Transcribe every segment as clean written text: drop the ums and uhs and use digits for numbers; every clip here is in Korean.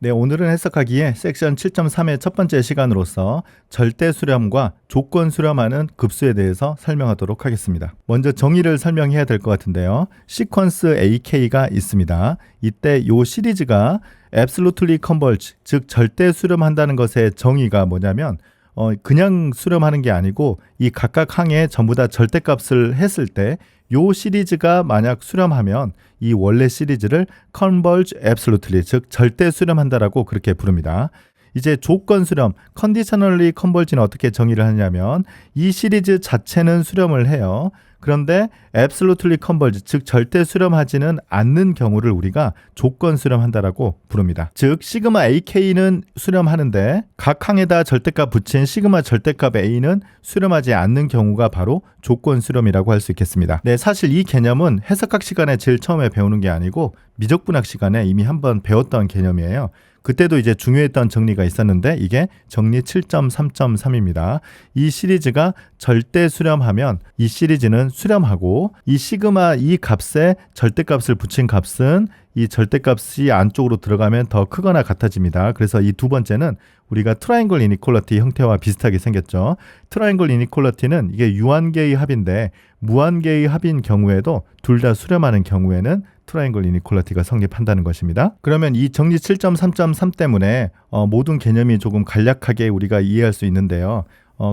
네, 오늘은 해석하기에 섹션 7.3의 첫 번째 시간으로서 절대 수렴과 조건 수렴하는 급수에 대해서 설명하도록 하겠습니다. 먼저 정의를 설명해야 될 것 같은데요. 시퀀스 AK가 있습니다. 이때 이 시리즈가 absolutely converge, 즉 절대 수렴한다는 것의 정의가 뭐냐면 그냥 수렴하는 게 아니고 이 각각 항에 전부 다 절대값을 했을 때 요 시리즈가 만약 수렴하면 이 원래 시리즈를 converge absolutely, 즉 절대 수렴한다라고 그렇게 부릅니다. 이제 조건 수렴, conditionally converge는 어떻게 정의를 하냐면 이 시리즈 자체는 수렴을 해요. 그런데 absolutely converge, 즉 절대 수렴하지는 않는 경우를 우리가 조건 수렴한다라고 부릅니다. 즉 시그마 AK는 수렴하는데 각 항에다 절대값 붙인 시그마 절대값 A는 수렴하지 않는 경우가 바로 조건 수렴이라고 할 수 있겠습니다. 네, 사실 이 개념은 해석학 시간에 제일 처음에 배우는 게 아니고 미적분학 시간에 이미 한번 배웠던 개념이에요. 그때도 이제 중요했던 정리가 있었는데 이게 정리 7.3.3입니다. 이 시리즈가 절대 수렴하면 이 시리즈는 수렴하고 이 시그마 이 값에 절대값을 붙인 값은 이 절대값이 안쪽으로 들어가면 더 크거나 같아집니다. 그래서 이 두 번째는 우리가 트라이앵글 이니퀄리티 형태와 비슷하게 생겼죠. 트라이앵글 이니퀄리티는 이게 유한계의 합인데 무한계의 합인 경우에도 둘 다 수렴하는 경우에는 트라이앵글 이니퀄리티가 성립한다는 것입니다. 그러면 이 정리 7.3.3 때문에 모든 개념이 조금 간략하게 우리가 이해할 수 있는데요.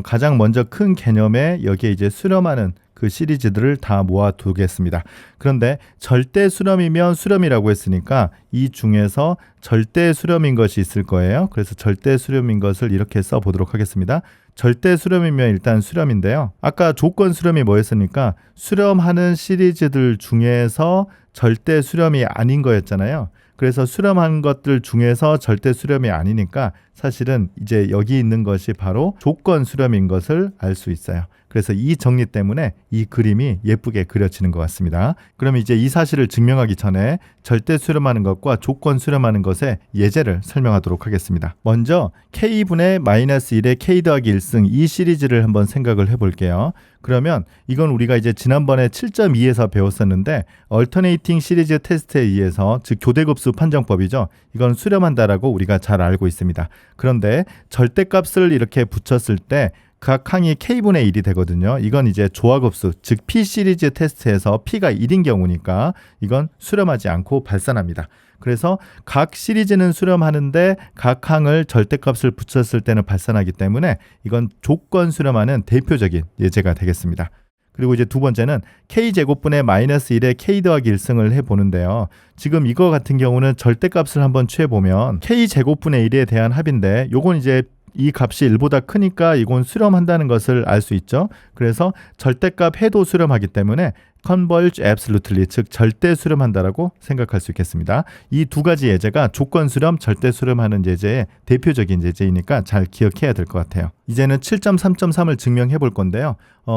가장 먼저 큰 개념에 여기에 이제 수렴하는 그 시리즈들을 다 모아두겠습니다. 그런데 절대 수렴이면 수렴이라고 했으니까 이 중에서 절대 수렴인 것이 있을 거예요. 그래서 절대 수렴인 것을 이렇게 써보도록 하겠습니다. 절대 수렴이면 일단 수렴인데요. 아까 조건 수렴이 뭐였습니까? 수렴하는 시리즈들 중에서 절대 수렴이 아닌 거였잖아요. 그래서 수렴한 것들 중에서 절대 수렴이 아니니까 사실은 이제 여기 있는 것이 바로 조건 수렴인 것을 알 수 있어요. 그래서 이 정리 때문에 이 그림이 예쁘게 그려지는 것 같습니다. 그럼 이제 이 사실을 증명하기 전에 절대 수렴하는 것과 조건 수렴하는 것의 예제를 설명하도록 하겠습니다. 먼저 K분의 마이너스 1의 K 더하기 1승 이 시리즈를 한번 생각을 해볼게요. 그러면 이건 우리가 이제 지난번에 7.2에서 배웠었는데 얼터네이팅 시리즈 테스트에 의해서 즉 교대급수 판정법이죠. 이건 수렴한다라고 우리가 잘 알고 있습니다. 그런데 절대값을 이렇게 붙였을 때 각 항이 K분의 1이 되거든요. 이건 이제 조화급수, 즉 P 시리즈 테스트에서 P가 1인 경우니까 이건 수렴하지 않고 발산합니다. 그래서 각 시리즈는 수렴하는데 각 항을 절대값을 붙였을 때는 발산하기 때문에 이건 조건 수렴하는 대표적인 예제가 되겠습니다. 그리고 이제 두 번째는 K제곱분의 마이너스 1의 K 더하기 1승을 해보는데요. 지금 이거 같은 경우는 절대값을 한번 취해보면 K제곱분의 1에 대한 합인데 요건 이제 이 값이 1보다 크니까 이건 수렴한다는 것을 알 수 있죠. 그래서 절대값 해도 수렴하기 때문에 converge absolutely, 즉 절대 수렴한다라고 생각할 수 있겠습니다. 이 두 가지 예제가 조건 수렴, 절대 수렴하는 예제의 대표적인 예제이니까 잘 기억해야 될 것 같아요. 이제는 7.3.3을 증명해 볼 건데요.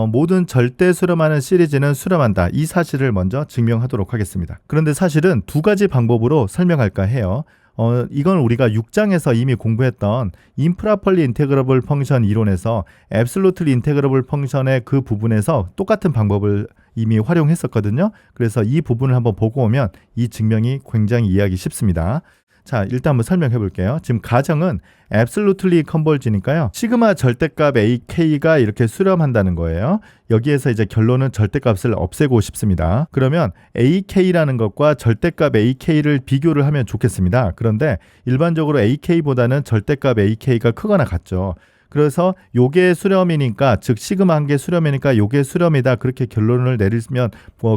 모든 절대 수렴하는 시리즈는 수렴한다. 이 사실을 먼저 증명하도록 하겠습니다. 그런데 사실은 두 가지 방법으로 설명할까 해요. 이건 우리가 6장에서 이미 공부했던 improperly integrable 펑션 이론에서 absolutely integrable 펑션의 그 부분에서 똑같은 방법을 이미 활용했었거든요. 그래서 이 부분을 한번 보고 오면 이 증명이 굉장히 이해하기 쉽습니다. 자, 일단 한번 설명해 볼게요. 지금 가정은 absolutely converge니까요. 시그마 절대값 AK가 이렇게 수렴한다는 거예요. 여기에서 이제 결론은 절대값을 없애고 싶습니다. 그러면 AK라는 것과 절대값 AK를 비교를 하면 좋겠습니다. 그런데 일반적으로 AK보다는 절대값 AK가 크거나 같죠. 그래서 요게 수렴이니까, 즉 시그마 한 개 수렴이니까 요게 수렴이다, 그렇게 결론을 내리면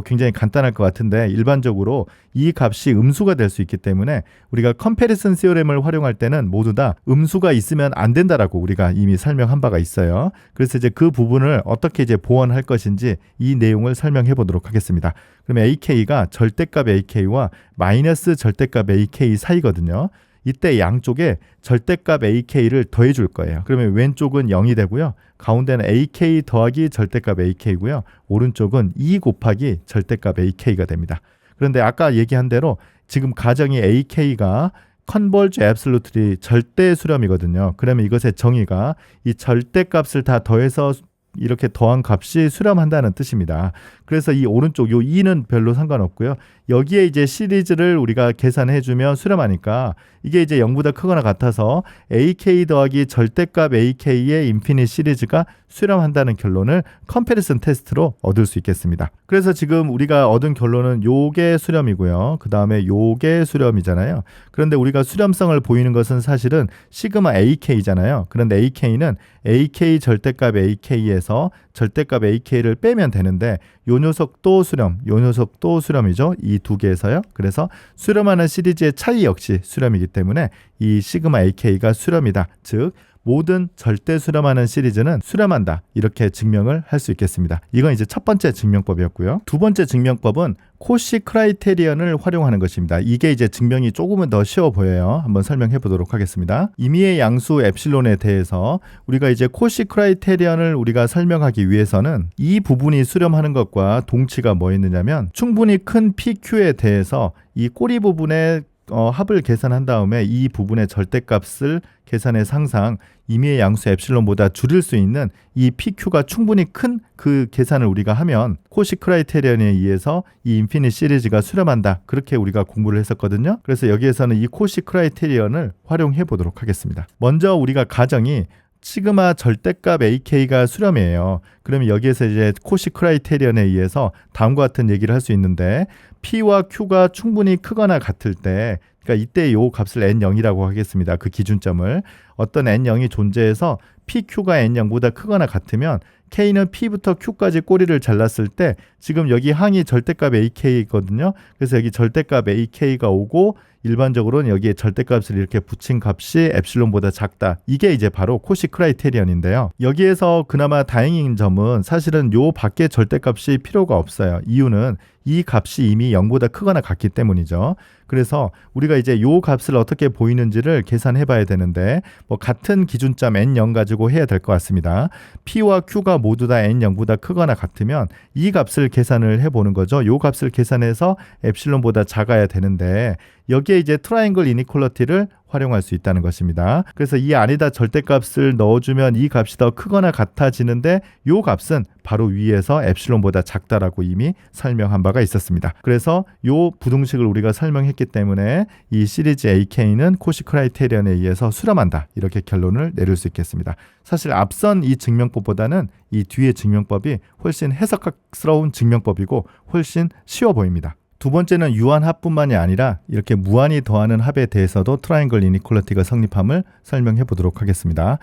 굉장히 간단할 것 같은데 일반적으로 이 값이 음수가 될 수 있기 때문에 우리가 컴패리슨 시어렘을 활용할 때는 모두 다 음수가 있으면 안 된다라고 우리가 이미 설명한 바가 있어요. 그래서 이제 그 부분을 어떻게 이제 보완할 것인지 이 내용을 설명해 보도록 하겠습니다. 그러면 AK가 절대값 AK와 마이너스 절대값 AK 사이거든요. 이때 양쪽에 절대값 AK를 더해 줄 거예요. 그러면 왼쪽은 0이 되고요. 가운데는 AK 더하기 절대값 AK고요. 오른쪽은 2 곱하기 절대값 AK가 됩니다. 그런데 아까 얘기한 대로 지금 가정이 AK가 converge absolutely 절대 수렴이거든요. 그러면 이것의 정의가 이 절대값을 다 더해서 이렇게 더한 값이 수렴한다는 뜻입니다. 그래서 이 오른쪽 요 2는 별로 상관없고요. 여기에 이제 시리즈를 우리가 계산해주면 수렴하니까 이게 이제 0보다 크거나 같아서 AK 더하기 절대값 AK의 인피니트 시리즈가 수렴한다는 결론을 컴패리슨 테스트로 얻을 수 있겠습니다. 그래서 지금 우리가 얻은 결론은 요게 수렴이고요. 그 다음에 요게 수렴이잖아요. 그런데 우리가 수렴성을 보이는 것은 사실은 시그마 AK잖아요. 그런데 AK는 AK 절대값 AK에서 절대값 AK를 빼면 되는데 요 녀석도 수렴, 요 녀석도 수렴이죠. 이 두 개에서요. 그래서 수렴하는 시리즈의 차이 역시 수렴이기 때문에 이 시그마 AK가 수렴이다. 즉 모든 절대 수렴하는 시리즈는 수렴한다. 이렇게 증명을 할 수 있겠습니다. 이건 이제 첫 번째 증명법이었고요. 두 번째 증명법은 코시 크라이테리언을 활용하는 것입니다. 이게 이제 증명이 조금은 더 쉬워 보여요. 한번 설명해 보도록 하겠습니다. 임의의 양수 엡실론에 대해서 우리가 이제 코시 크라이테리언을 우리가 설명하기 위해서는 이 부분이 수렴하는 것과 동치가 뭐였느냐면 충분히 큰 PQ에 대해서 이 꼬리 부분에 합을 계산한 다음에 이 부분의 절대값을 계산해서 항상 임의의 양수 엡실론보다 줄일 수 있는 이 PQ가 충분히 큰 그 계산을 우리가 하면 코시 크라이테리언에 의해서 이 인피니트 시리즈가 수렴한다. 그렇게 우리가 공부를 했었거든요. 그래서 여기에서는 이 코시 크라이테리언을 활용해 보도록 하겠습니다. 먼저 우리가 가정이 시그마 절대값 AK가 수렴이에요. 그러면 여기에서 이제 코시 크라이테리언에 의해서 다음과 같은 얘기를 할 수 있는데 P와 Q가 충분히 크거나 같을 때 그러니까 이때 요 값을 N0이라고 하겠습니다. 그 기준점을 어떤 N0이 존재해서 PQ가 N0보다 크거나 같으면 K는 P부터 Q까지 꼬리를 잘랐을 때 지금 여기 항이 절대값 AK거든요. 그래서 여기 절대값 AK가 오고 일반적으로는 여기에 절대값을 이렇게 붙인 값이 엡실론보다 작다. 이게 이제 바로 코시 크라이테리언인데요. 여기에서 그나마 다행인 점은 사실은 요 밖에 절대값이 필요가 없어요. 이유는 이 값이 이미 0보다 크거나 같기 때문이죠. 그래서 우리가 이제 요 값을 어떻게 보이는지를 계산해 봐야 되는데 뭐 같은 기준점 N0 가지고 해야 될 것 같습니다. P와 Q가 모두 다 N0보다 크거나 같으면 이 값을 계산을 해보는 거죠. 요 값을 계산해서 엡실론보다 작아야 되는데 여기에 이제 트라이앵글 이니퀄리티를 활용할 수 있다는 것입니다. 그래서 이 안에다 절대값을 넣어주면 이 값이 더 크거나 같아지는데 요 값은 바로 위에서 엡실론보다 작다라고 이미 설명한 바가 있었습니다. 그래서 요 부등식을 우리가 설명했기 때문에 이 시리즈 AK는 코시 크라이테리언에 의해서 수렴한다. 이렇게 결론을 내릴 수 있겠습니다. 사실 앞선 이 증명법보다는 이 뒤의 증명법이 훨씬 해석스러운 증명법이고 훨씬 쉬워 보입니다. 두 번째는 유한합뿐만이 아니라 이렇게 무한히 더하는 합에 대해서도 트라이앵글 이니퀄리티가 성립함을 설명해 보도록 하겠습니다.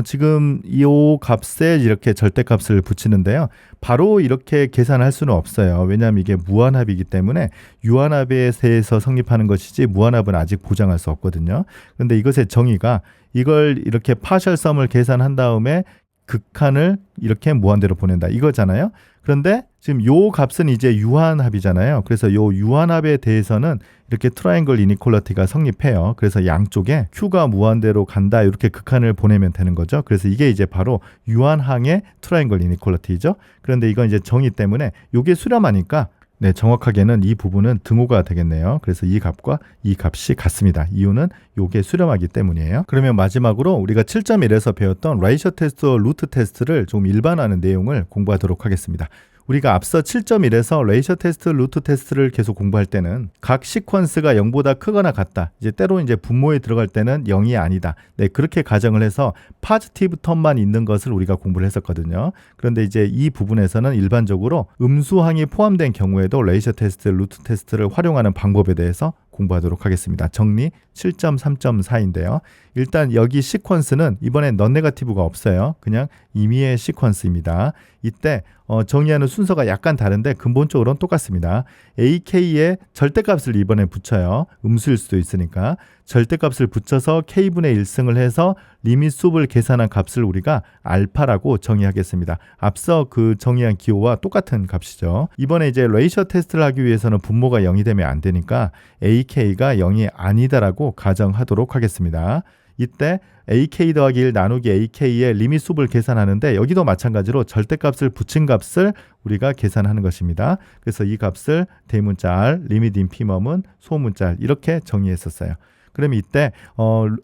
지금 이 값에 이렇게 절대값을 붙이는데요. 바로 이렇게 계산할 수는 없어요. 왜냐하면 이게 무한합이기 때문에 유한합에 대해서 성립하는 것이지 무한합은 아직 보장할 수 없거든요. 그런데 이것의 정의가 이걸 이렇게 파셜 썸을 계산한 다음에 극한을 이렇게 무한대로 보낸다 이거잖아요. 그런데 지금 요 값은 이제 유한합이잖아요. 그래서 요 유한합에 대해서는 이렇게 트라이앵글 이니퀄리티가 성립해요. 그래서 양쪽에 Q가 무한대로 간다 이렇게 극한을 보내면 되는 거죠. 그래서 이게 이제 바로 유한항의 트라이앵글 이니퀄리티죠. 그런데 이건 이제 정의 때문에 요게 수렴하니까 네, 정확하게는 이 부분은 등호가 되겠네요. 그래서 이 값과 이 값이 같습니다. 이유는 요게 수렴하기 때문이에요. 그러면 마지막으로 우리가 7.1에서 배웠던 레이셔 테스트, 루트 테스트를 좀 일반화하는 내용을 공부하도록 하겠습니다. 우리가 앞서 7.1에서 레이셔 테스트, 루트 테스트를 계속 공부할 때는 각 시퀀스가 0보다 크거나 같다. 이제 때로 이제 분모에 들어갈 때는 0이 아니다. 네, 그렇게 가정을 해서 포지티브 텀만 있는 것을 우리가 공부를 했었거든요. 그런데 이제 이 부분에서는 일반적으로 음수항이 포함된 경우에도 레이셔 테스트, 루트 테스트를 활용하는 방법에 대해서 공부하도록 하겠습니다. 정리 7.3.4인데요. 일단 여기 시퀀스는 이번엔 넌 네거티브가 없어요. 그냥 임의의 시퀀스입니다. 이때 정의하는 순서가 약간 다른데 근본적으로는 똑같습니다. AK에 절대값을 이번에 붙여요. 음수일 수도 있으니까. 절대값을 붙여서 K분의 1승을 해서 리밋 숲을 계산한 값을 우리가 알파라고 정의하겠습니다. 앞서 그 정의한 기호와 똑같은 값이죠. 이번에 이제 레이셔 테스트를 하기 위해서는 분모가 0이 되면 안 되니까 AK가 0이 아니다라고 가정하도록 하겠습니다. 이때 AK 더하기 1 나누기 AK의 리밋 숲을 계산하는데 여기도 마찬가지로 절대값을 붙인 값을 우리가 계산하는 것입니다. 그래서 이 값을 대문자 R, 리밋 인피멈은 소문자 R 이렇게 정의했었어요. 그러면 이때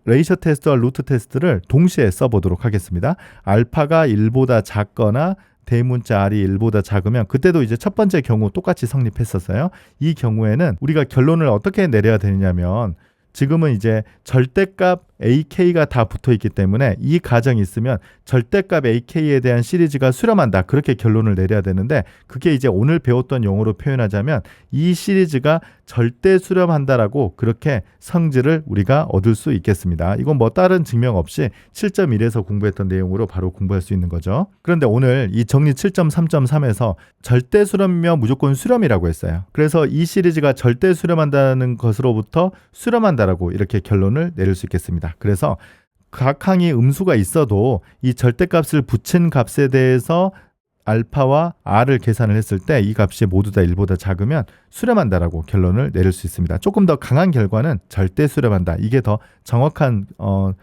레이셔 테스트와 루트 테스트를 동시에 써보도록 하겠습니다. 알파가 1보다 작거나 대문자 r이 1보다 작으면 그때도 이제 첫 번째 경우 똑같이 성립했었어요. 이 경우에는 우리가 결론을 어떻게 내려야 되냐면 지금은 이제 절대값 AK가 다 붙어 있기 때문에 이 가정이 있으면 절대값 AK에 대한 시리즈가 수렴한다. 그렇게 결론을 내려야 되는데 그게 이제 오늘 배웠던 용어로 표현하자면 이 시리즈가 절대 수렴한다라고 그렇게 성질을 우리가 얻을 수 있겠습니다. 이건 뭐 다른 증명 없이 7.1에서 공부했던 내용으로 바로 공부할 수 있는 거죠. 그런데 오늘 이 정리 7.3.3에서 절대 수렴이면 무조건 수렴이라고 했어요. 그래서 이 시리즈가 절대 수렴한다는 것으로부터 수렴한다라고 이렇게 결론을 내릴 수 있겠습니다. 그래서 각 항이 음수가 있어도 이 절대값을 붙인 값에 대해서 알파와 r을 계산을 했을 때 이 값이 모두 다 1보다 작으면 수렴한다라고 결론을 내릴 수 있습니다. 조금 더 강한 결과는 절대 수렴한다. 이게 더 정확한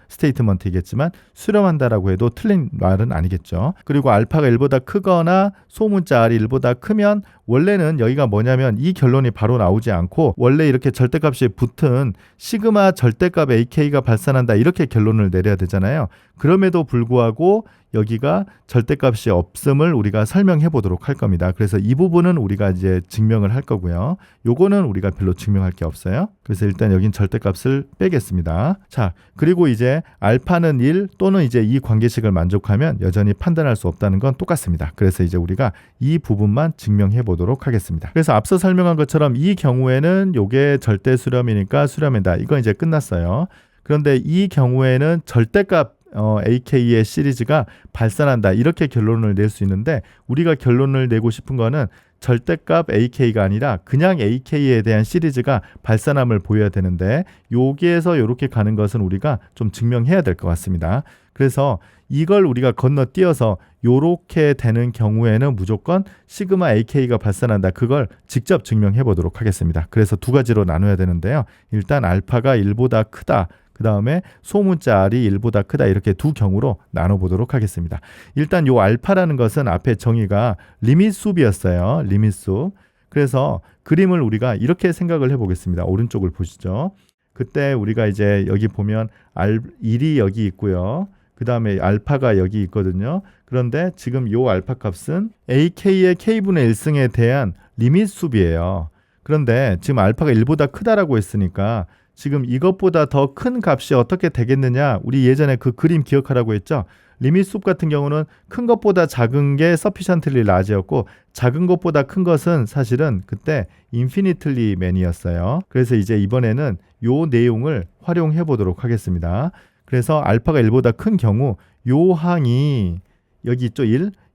스테이트먼트이겠지만 수렴한다라고 해도 틀린 말은 아니겠죠. 그리고 알파가 1보다 크거나 소문자 r이 1보다 크면 원래는 여기가 뭐냐면 이 결론이 바로 나오지 않고 원래 이렇게 절대값이 붙은 시그마 절대값 AK가 발산한다 이렇게 결론을 내려야 되잖아요. 그럼에도 불구하고 여기가 절대값이 없음을 우리가 설명해 보도록 할 겁니다. 그래서 이 부분은 우리가 이제 증명을 할 거고요. 요거는 우리가 별로 증명할 게 없어요. 그래서 일단 여긴 절대값을 빼겠습니다. 자, 그리고 이제 알파는 1 또는 이제 이 관계식을 만족하면 여전히 판단할 수 없다는 건 똑같습니다. 그래서 이제 우리가 이 부분만 증명해 보도록 하겠습니다. 그래서 앞서 설명한 것처럼 이 경우에는 요게 절대 수렴이니까 수렴이다. 이건 이제 끝났어요. 그런데 이 경우에는 절대값 AK의 시리즈가 발산한다 이렇게 결론을 낼 수 있는데 우리가 결론을 내고 싶은 거는 절대값 AK가 아니라 그냥 AK에 대한 시리즈가 발산함을 보여야 되는데 여기에서 이렇게 가는 것은 우리가 좀 증명해야 될 것 같습니다. 그래서 이걸 우리가 건너뛰어서 이렇게 되는 경우에는 무조건 시그마 AK가 발산한다. 그걸 직접 증명해 보도록 하겠습니다. 그래서 두 가지로 나눠야 되는데요. 일단 알파가 1보다 크다. 그 다음에 소문자 r이 1보다 크다 이렇게 두 경우로 나눠보도록 하겠습니다. 일단 요 알파라는 것은 앞에 정의가 리밋숲이었어요. 리밋숲. 그래서 그림을 우리가 이렇게 생각을 해보겠습니다. 오른쪽을 보시죠. 그때 우리가 이제 여기 보면 1이 여기 있고요. 그 다음에 알파가 여기 있거든요. 그런데 지금 요 알파 값은 AK의 K분의 1승에 대한 리밋숲이에요. 그런데 지금 알파가 1보다 크다라고 했으니까 지금 이것보다 더 큰 값이 어떻게 되겠느냐? 우리 예전에 그 그림 기억하라고 했죠? 리밋숲 같은 경우는 큰 것보다 작은 게 sufficiently large였고 작은 것보다 큰 것은 사실은 그때 infinitely many였어요. 그래서 이제 이번에는 요 내용을 활용해 보도록 하겠습니다. 그래서 알파가 1보다 큰 경우 요 항이 여기 있죠?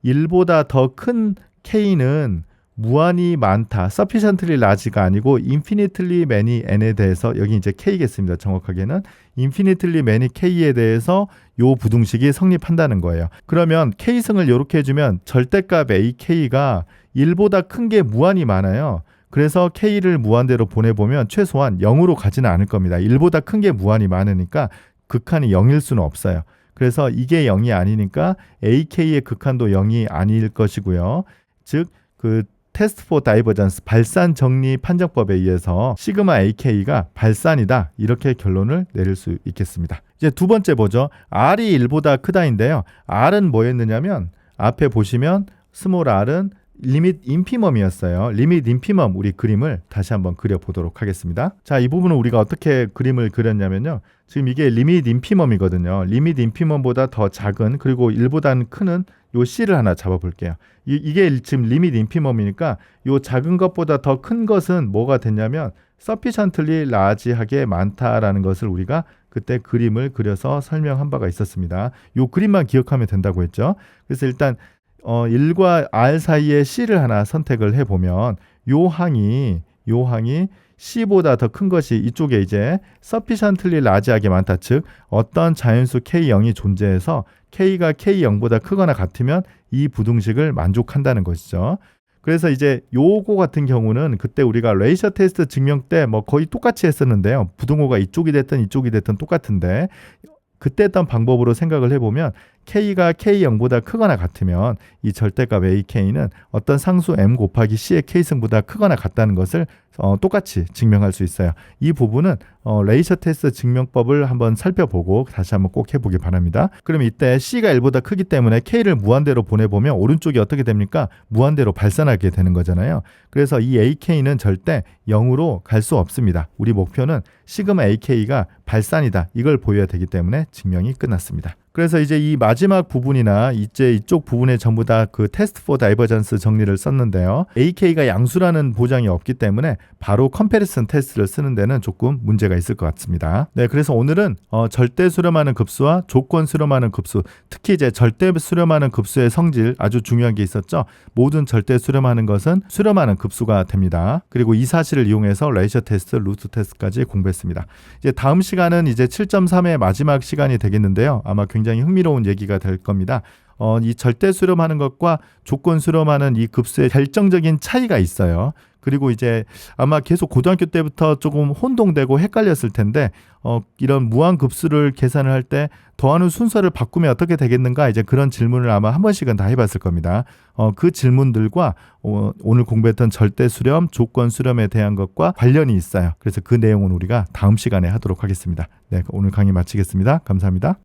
1보다 더 큰 K는 무한히 많다. sufficiently large가 아니고 infinitely many n에 대해서 여기 이제 K겠습니다. 정확하게는 infinitely many K에 대해서 요 부등식이 성립한다는 거예요. 그러면 K승을 이렇게 해주면 절대값 AK가 1보다 큰 게 무한히 많아요. 그래서 K를 무한대로 보내보면 최소한 0으로 가지는 않을 겁니다. 1보다 큰 게 무한히 많으니까 극한이 0일 수는 없어요. 그래서 이게 0이 아니니까 AK의 극한도 0이 아닐 것이고요. 즉 그 테스트 포 다이버전스 발산 정리 판정법에 의해서 시그마 AK가 발산이다 이렇게 결론을 내릴 수 있겠습니다. 이제 두 번째 보죠. R이 1보다 크다인데요. R은 뭐였느냐면 앞에 보시면 스몰 r은 리밋 인피멈이었어요. 리밋 인피멈 우리 그림을 다시 한번 그려보도록 하겠습니다. 자, 이 부분은 우리가 어떻게 그림을 그렸냐면요. 지금 이게 리밋 인피멈이거든요. 리밋 인피멈보다 더 작은 그리고 1보다는 크는 요 C를 하나 잡아볼게요. 이게 지금 리밋 인피멈이니까 요 작은 것보다 더 큰 것은 뭐가 됐냐면 sufficiently large하게 많다라는 것을 우리가 그때 그림을 그려서 설명한 바가 있었습니다. 요 그림만 기억하면 된다고 했죠. 그래서 일단 1과 R 사이에 C를 하나 선택을 해보면 요 항이 C보다 더 큰 것이 이쪽에 이제 sufficiently large하게 많다. 즉 어떤 자연수 K0이 존재해서 K가 K0보다 크거나 같으면 이 부등식을 만족한다는 것이죠. 그래서 이제 요거 같은 경우는 그때 우리가 레이셔 테스트 증명 때 뭐 거의 똑같이 했었는데요. 부등호가 이쪽이 됐든 똑같은데 그때 했던 방법으로 생각을 해보면 K가 K0보다 크거나 같으면 이 절대값 AK는 어떤 상수 M 곱하기 C의 K승보다 크거나 같다는 것을 똑같이 증명할 수 있어요. 이 부분은 레이셔 테스트 증명법을 한번 살펴보고 다시 한번 꼭 해보기 바랍니다. 그럼 이때 C가 1보다 크기 때문에 K를 무한대로 보내보면 오른쪽이 어떻게 됩니까? 무한대로 발산하게 되는 거잖아요. 그래서 이 AK는 절대 0으로 갈 수 없습니다. 우리 목표는 시그마 AK가 발산이다. 이걸 보여야 되기 때문에 증명이 끝났습니다. 그래서 이제 이 마지막 부분이나 이제 이쪽 부분에 전부 다 그 테스트 포 다이버전스 정리를 썼는데요. AK가 양수라는 보장이 없기 때문에 바로 컴패리슨 테스트를 쓰는 데는 조금 문제가 있을 것 같습니다. 네, 그래서 오늘은 절대 수렴하는 급수와 조건 수렴하는 급수, 특히 이제 절대 수렴하는 급수의 성질 아주 중요한 게 있었죠. 모든 절대 수렴하는 것은 수렴하는 급수가 됩니다. 그리고 이 사실을 이용해서 레이셔 테스트, 루트 테스트까지 공부했습니다. 이제 다음 시간은 이제 7.3의 마지막 시간이 되겠는데요. 아마 굉장히 흥미로운 얘기가 될 겁니다. 이 절대 수렴하는 것과 조건 수렴하는 이 급수의 결정적인 차이가 있어요. 그리고 이제 아마 계속 고등학교 때부터 조금 혼동되고 헷갈렸을 텐데 이런 무한 급수를 계산을 할 때 더하는 순서를 바꾸면 어떻게 되겠는가, 이제 그런 질문을 아마 한 번씩은 다 해봤을 겁니다. 그 질문들과 오늘 공부했던 절대 수렴, 조건 수렴에 대한 것과 관련이 있어요. 그래서 그 내용은 우리가 다음 시간에 하도록 하겠습니다. 네, 오늘 강의 마치겠습니다. 감사합니다.